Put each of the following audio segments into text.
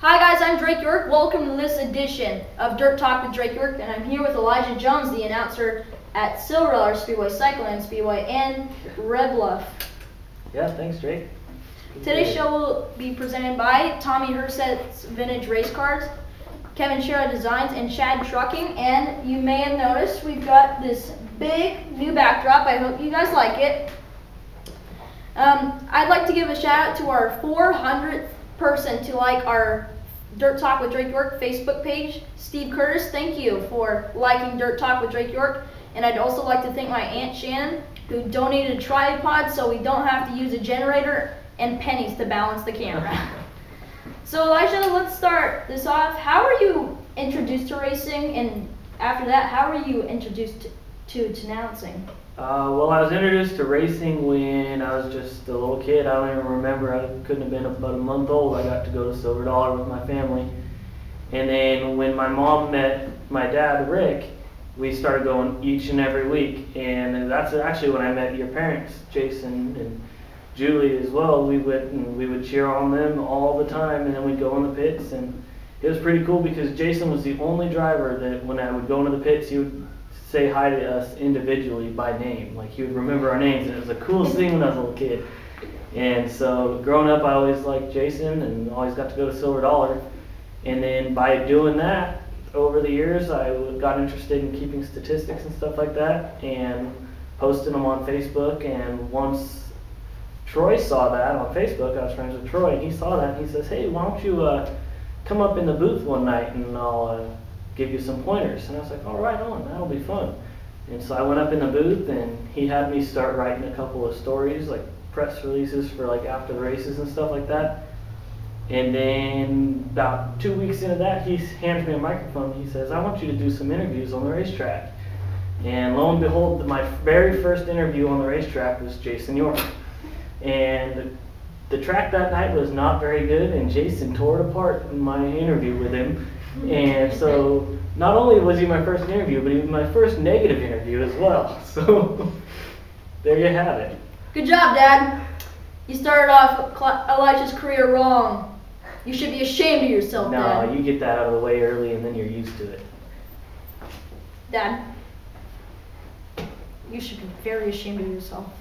Hi guys, I'm Drake York. Welcome to this edition of Dirt Talk with Drake York, and I'm here with Elijah Jones, the announcer at Silver Dollar Speedway, Cycleland Speedway, and Red Bluff. Yeah, thanks Drake. Today's show will be presented by Tommy Herset's Vintage Race Cars, Kevin Shera Designs, and Chad Trucking. And you may have noticed we've got this big new backdrop. I hope you guys like it. I'd like to give a shout out to our 400th person to like our Dirt Talk with Drake York Facebook page, Steve Curtis. Thank you for liking Dirt Talk with Drake York. And I'd also like to thank my Aunt Shannon, who donated a tripod so we don't have to use a generator and pennies to balance the camera. So Elijah, let's start this off. How were you introduced to racing, and after that, how were you introduced to announcing? Well, I was introduced to racing when I was just a little kid. I don't even remember. I couldn't have been about a month old. I got to go to Silver Dollar with my family. And then when my mom met my dad, Rick, we started going each and every week. And that's actually when I met your parents, Jason and Julie as well. We went and we would cheer on them all the time, and then we'd go in the pits. And it was pretty cool because Jason was the only driver that when I would go into the pits, he would say hi to us individually by name. Like, he would remember our names, and it was the coolest thing when I was a little kid. And so growing up, I always liked Jason and always got to go to Silver Dollar. And then by doing that, over the years, I got interested in keeping statistics and stuff like that and posting them on Facebook. And once Troy saw that on Facebook, I was friends with Troy, and he saw that and he says, hey, why don't you come up in the booth one night and I'll give you some pointers. And I was like, all right, on, that'll be fun. And so I went up in the booth and he had me start writing a couple of stories, like press releases for like after the races and stuff like that. And then about 2 weeks into that, he hands me a microphone and he says, I want you to do some interviews on the racetrack. And lo and behold, my very first interview on the racetrack was Jason York. And the track that night was not very good, and Jason tore it apart in my interview with him. And so not only was he my first interview, but he was my first negative interview as well. So there you have it. Good job, Dad. You started off Elijah's career wrong. You should be ashamed of yourself, Dad. No, you get that out of the way early and then you're used to it. Dad, you should be very ashamed of yourself.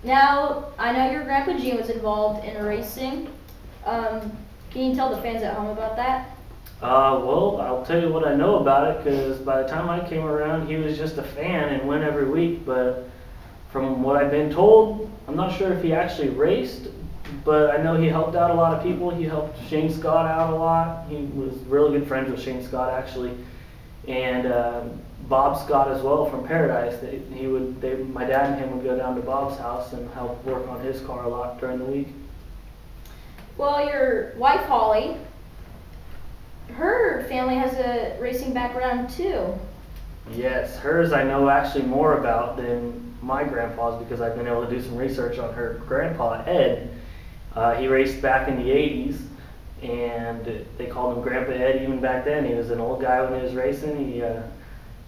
Now, I know your Grandpa Gene was involved in racing. Can you tell the fans at home about that? Well, I'll tell you what I know about it, because by the time I came around, he was just a fan and went every week. But from what I've been told, I'm not sure if he actually raced, but I know he helped out a lot of people. He helped Shane Scott out a lot. He was really good friends with Shane Scott, actually, and Bob Scott as well from Paradise. My dad and him would go down to Bob's house and help work on his car a lot during the week. Well, your wife, Holly, her family has a racing background too. Yes, hers I know actually more about than my grandpa's, because I've been able to do some research on her grandpa, Ed. He raced back in the 80s, and they called him Grandpa Ed even back then. He was an old guy when he was racing.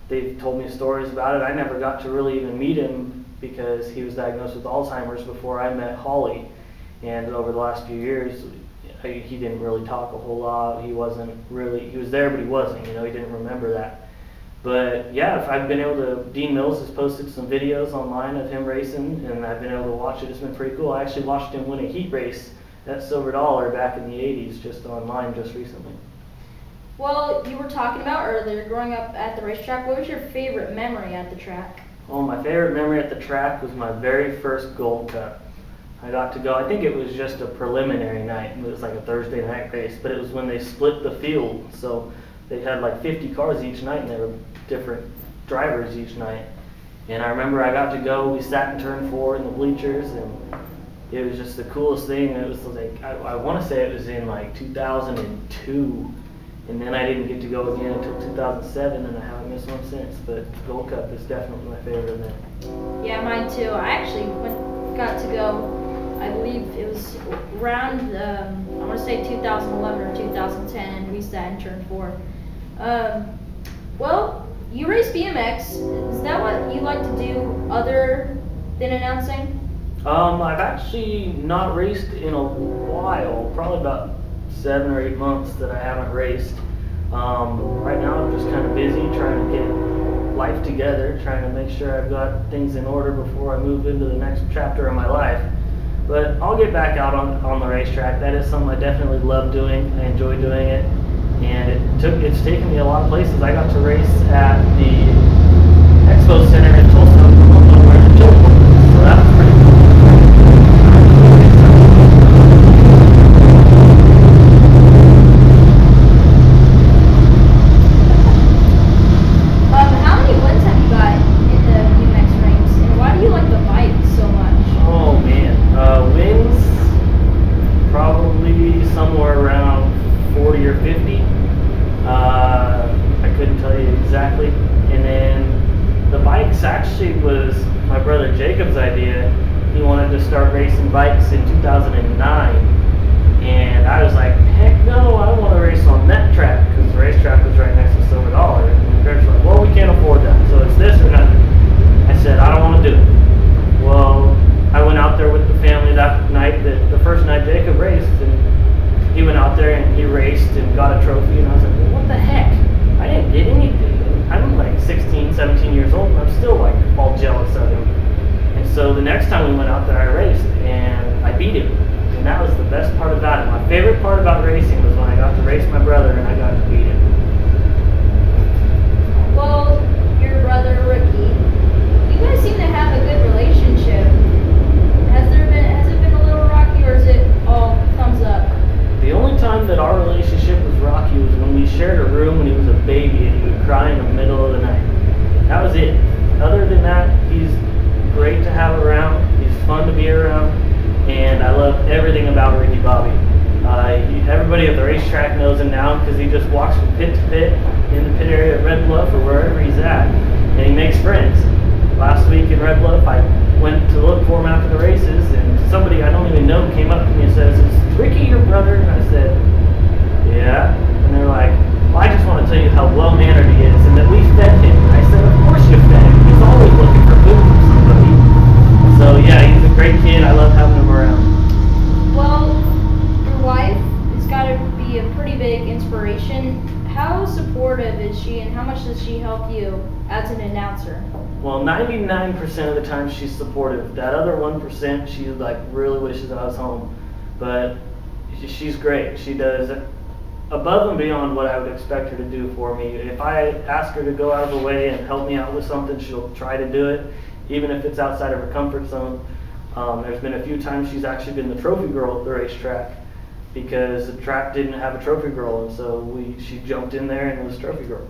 They told me stories about it. I never got to really even meet him because he was diagnosed with Alzheimer's before I met Holly. And over the last few years, he didn't really talk a whole lot. He was there, but he wasn't, he didn't remember that. But yeah, if I've been able to, Dean Mills has posted some videos online of him racing, and I've been able to watch it. It's been pretty cool. I actually watched him win a heat race at Silver Dollar back in the 80s, just online just recently. Well, you were talking about earlier, growing up at the racetrack. What was your favorite memory at the track? Oh, my favorite memory at the track was my very first Gold Cup. I got to go, I think it was just a preliminary night. It was like a Thursday night race, but it was when they split the field. So they had like 50 cars each night, and there were different drivers each night. And I remember I got to go, we sat in turn 4 in the bleachers, and it was just the coolest thing. It was like, I want to say it was in like 2002. And then I didn't get to go again until 2007, and I haven't missed one since. But Gold Cup is definitely my favorite event. Yeah, mine too. I actually got to go, I believe it was around, I want to say 2011 or 2010, and we sat in turn 4. Well, you race BMX. Is that what you like to do other than announcing? I've actually not raced in a while, probably about 7 or 8 months that I haven't raced. Right now I'm just kind of busy trying to get life together, trying to make sure I've got things in order before I move into the next chapter of my life. But I'll get back out on the racetrack. That is something I definitely love doing. I enjoy doing it. And it's taken me a lot of places. I got to race at the Expo Center in Tulsa, Oklahoma, where the children were. So that was pretty cool. How many wins have you got in the BMX ranks, and why do you like the bike so much? Oh man, wins probably somewhere around 40 or 50. I couldn't tell you exactly. And then the bikes actually was my brother Jacob's idea. He wanted to start racing bikes in 2009. And I was like, heck no, I want to race on that track, because the racetrack was right next to Silver Dollar. And the parents were like, well, we can't afford that, so it's this or nothing. I said, I don't want to do it. Well, I went out there with the family that night, the first night Jacob raced, and he went out there and he raced and got a trophy, and I was like, well, what the heck? I didn't get anything. I'm like 16, 17 years old, and I'm still like all jealous of him. And so the next time we went out there, I raced, and I beat him. And that was the best part about it. My favorite part about racing was when I got to race my brother and I got to beat him. Well, your brother Ricky, you guys seem to have a good relationship. Has it been a little rocky, or is it all thumbs up? The only time that our relationship was rocky was when we shared a room when he was a baby and he would cry in the middle of the night. That was it. Other than that, he's great to have around. He's fun to be around. And I love everything about Ricky Bobby. Everybody at the racetrack knows him now because he just walks from pit to pit in the pit area at Red Bluff or wherever he's at, and he makes friends. Last week in Red Bluff, I went to look for him after the races, and somebody I don't even know came up to me and says, "Is Ricky your brother?" And I said, "Yeah." And they're like, "Well, I just want to tell you how well-mannered he is and that we fed him." And I said, "Of course you fed him. He's always looking for food from somebody." So yeah, he's a great kid. I love having him around. Well, your wife has got to be a pretty big inspiration. How supportive is she, and how much does she help you as an announcer? Well, 99% of the time she's supportive. That other 1%, she like really wishes I was home. But she's great. She does above and beyond what I would expect her to do for me. If I ask her to go out of the way and help me out with something, she'll try to do it, even if it's outside of her comfort zone. There's been a few times she's actually been the trophy girl at the racetrack because the track didn't have a trophy girl, and so she jumped in there and was trophy girl.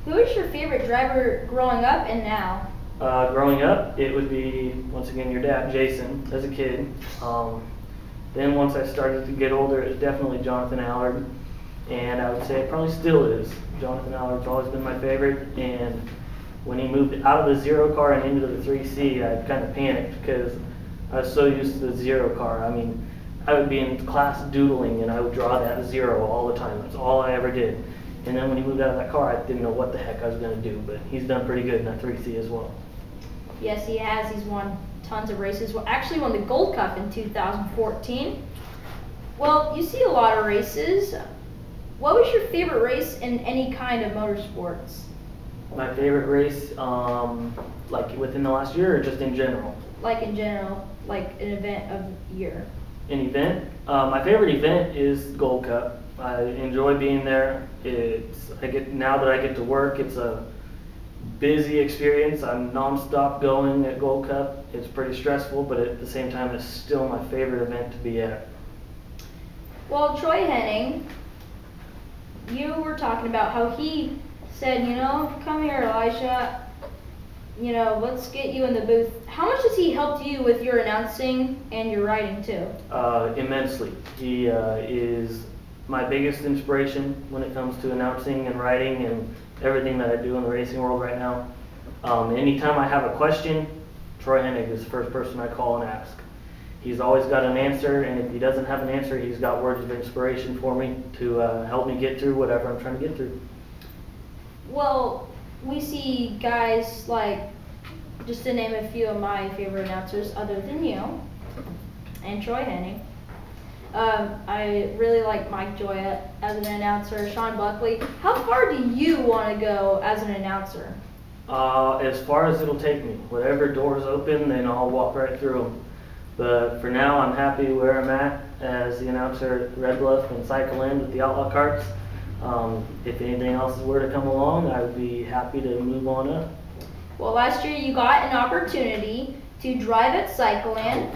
Who is your favorite driver growing up and now? Growing up, it would be, once again, your dad, Jason, as a kid. Then once I started to get older, it was definitely Jonathan Allard, and I would say it probably still is. Jonathan Allard's always been my favorite, and when he moved out of the zero car and into the 3C, I kind of panicked because I was so used to the zero car. I mean, I would be in class doodling and I would draw that zero all the time. That's all I ever did. And then when he moved out of that car, I didn't know what the heck I was going to do, but he's done pretty good in that 3C as well. Yes, he has. He's won tons of races. Well, actually won the Gold Cup in 2014. Well, you see a lot of races. What was your favorite race in any kind of motorsports? My favorite race, like within the last year or just in general? Like in general, like an event of the year. An event? My favorite event is Gold Cup. I enjoy being there. Now that I get to work, it's a busy experience. I'm non-stop going at Gold Cup. It's pretty stressful, but at the same time, it's still my favorite event to be at. Well, Troy Henning, you were talking about how he said, come here, Elijah, let's get you in the booth. How much has he helped you with your announcing and your writing too? Immensely. He is my biggest inspiration when it comes to announcing and writing and everything that I do in the racing world right now. Anytime I have a question, Troy Hennig is the first person I call and ask. He's always got an answer, and if he doesn't have an answer, he's got words of inspiration for me to help me get through whatever I'm trying to get through. Well, we see guys like just to name a few of my favorite announcers other than you and Troy Henning. I really like Mike Joya as an announcer, Sean Buckley. How far do you want to go as an announcer? As far as it'll take me. Whatever doors open, then I'll walk right through them. But for now, I'm happy where I'm at as the announcer at Red Bluff and Cycleland with the Outlaw carts. If anything else were to come along, I would be happy to move on up. Well, last year you got an opportunity to drive at Cycleland.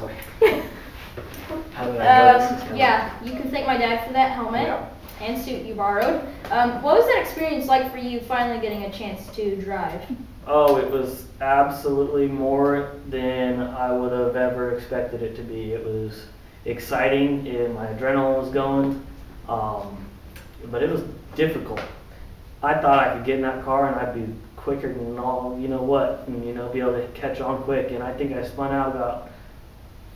How did I know this was coming? Yeah, you can thank my dad for that helmet and suit you borrowed. What was that experience like for you finally getting a chance to drive? Oh, it was absolutely more than I would have ever expected it to be. It was exciting and my adrenaline was going, but it was difficult. I thought I could get in that car and I'd be quicker than all, you know what, and be able to catch on quick. And I think I spun out about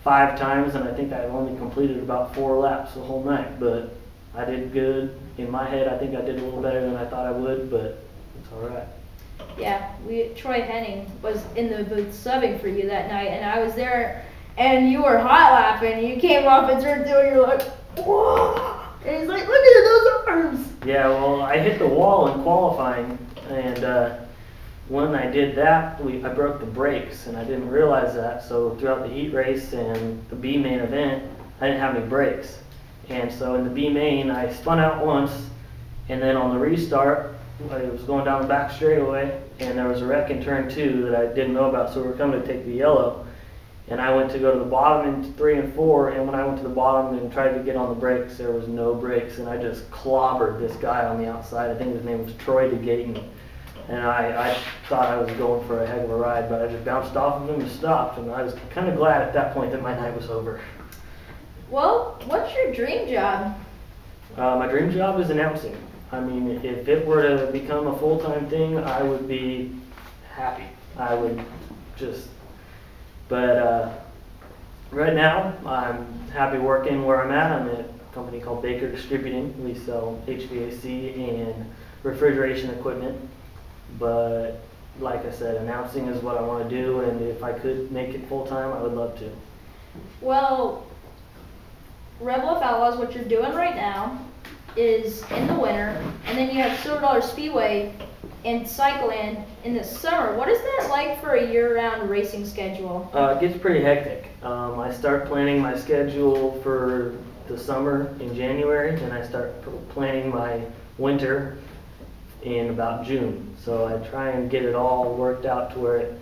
5 times, and I think I only completed about 4 laps the whole night. But I did good. In my head, I think I did a little better than I thought I would, but it's all right. Yeah, Troy Henning was in the booth subbing for you that night, and I was there, and you were hot lapping. You came off and turn 2, and you're like, whoa! And he's like, look at those arms. Yeah, well, I hit the wall in qualifying, and when I did that, I broke the brakes, and I didn't realize that. So throughout the heat race and the B main event, I didn't have any brakes. And so in the B main, I spun out once, and then on the restart, I was going down the back straightaway, and there was a wreck in turn 2 that I didn't know about, so we were coming to take the yellow. And I went to go to the bottom in 3 and 4, and when I went to the bottom and tried to get on the brakes, there was no brakes, and I just clobbered this guy on the outside. I think his name was Troy DeGayton. And I thought I was going for a heck of a ride, but I just bounced off of him and stopped, and I was kind of glad at that point that my night was over. Well, what's your dream job? My dream job is announcing. I mean, if it were to become a full-time thing, I would be happy. I would just, but right now, I'm happy working where I'm at. I'm at a company called Baker Distributing. We sell HVAC and refrigeration equipment. But like I said, announcing is what I want to do, and if I could make it full-time, I would love to. Well, Red Bluff Outlaws, what you're doing right now, is in the winter, and then you have Silver Dollar Speedway and Cycleland in the summer. What is that like for a year-round racing schedule? It gets pretty hectic. I start planning my schedule for the summer in January, and I start planning my winter in about June. So I try and get it all worked out to where it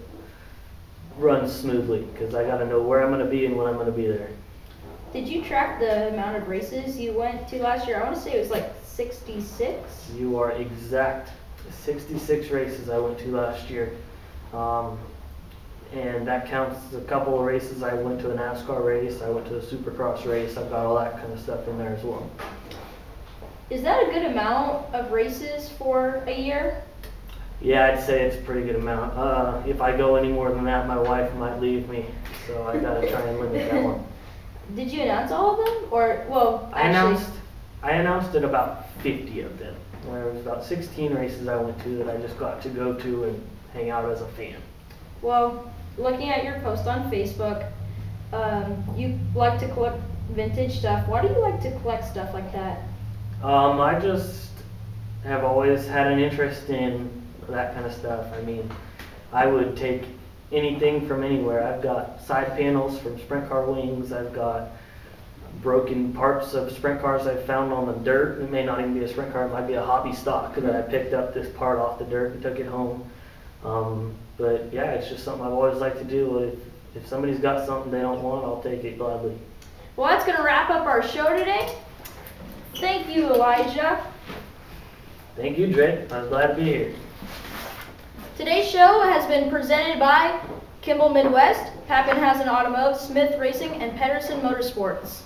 runs smoothly, because I got to know where I'm going to be and when I'm going to be there. Did you track the amount of races you went to last year? I want to say it was like 66. You are exact. 66 races I went to last year. And that counts a couple of races. I went to a NASCAR race, I went to a Supercross race. I've got all that kind of stuff in there as well. Is that a good amount of races for a year? Yeah, I'd say it's a pretty good amount. If I go any more than that, my wife might leave me. So I gotta try and limit that one. Did you announce all of them? Or, well, actually, I announced at about 50 of them. There was about 16 races I went to that I just got to go to and hang out as a fan. Well, looking at your post on Facebook, you like to collect vintage stuff. Why do you like to collect stuff like that? I just have always had an interest in that kind of stuff. I mean, I would take anything from anywhere. I've got side panels from sprint car wings. I've got broken parts of sprint cars I've found on the dirt. It may not even be a sprint car. It might be a hobby stock that I picked up this part off the dirt and took it home. But yeah, it's just something I've always liked to do. If somebody's got something they don't want, I'll take it gladly. Well, that's going to wrap up our show today. Thank you, Elijah. Thank you, Drake. I was glad to be here. Today's show has been presented by Kimball Midwest, Pappenhausen Automotive, Smith Racing, and Pedersen Motorsports.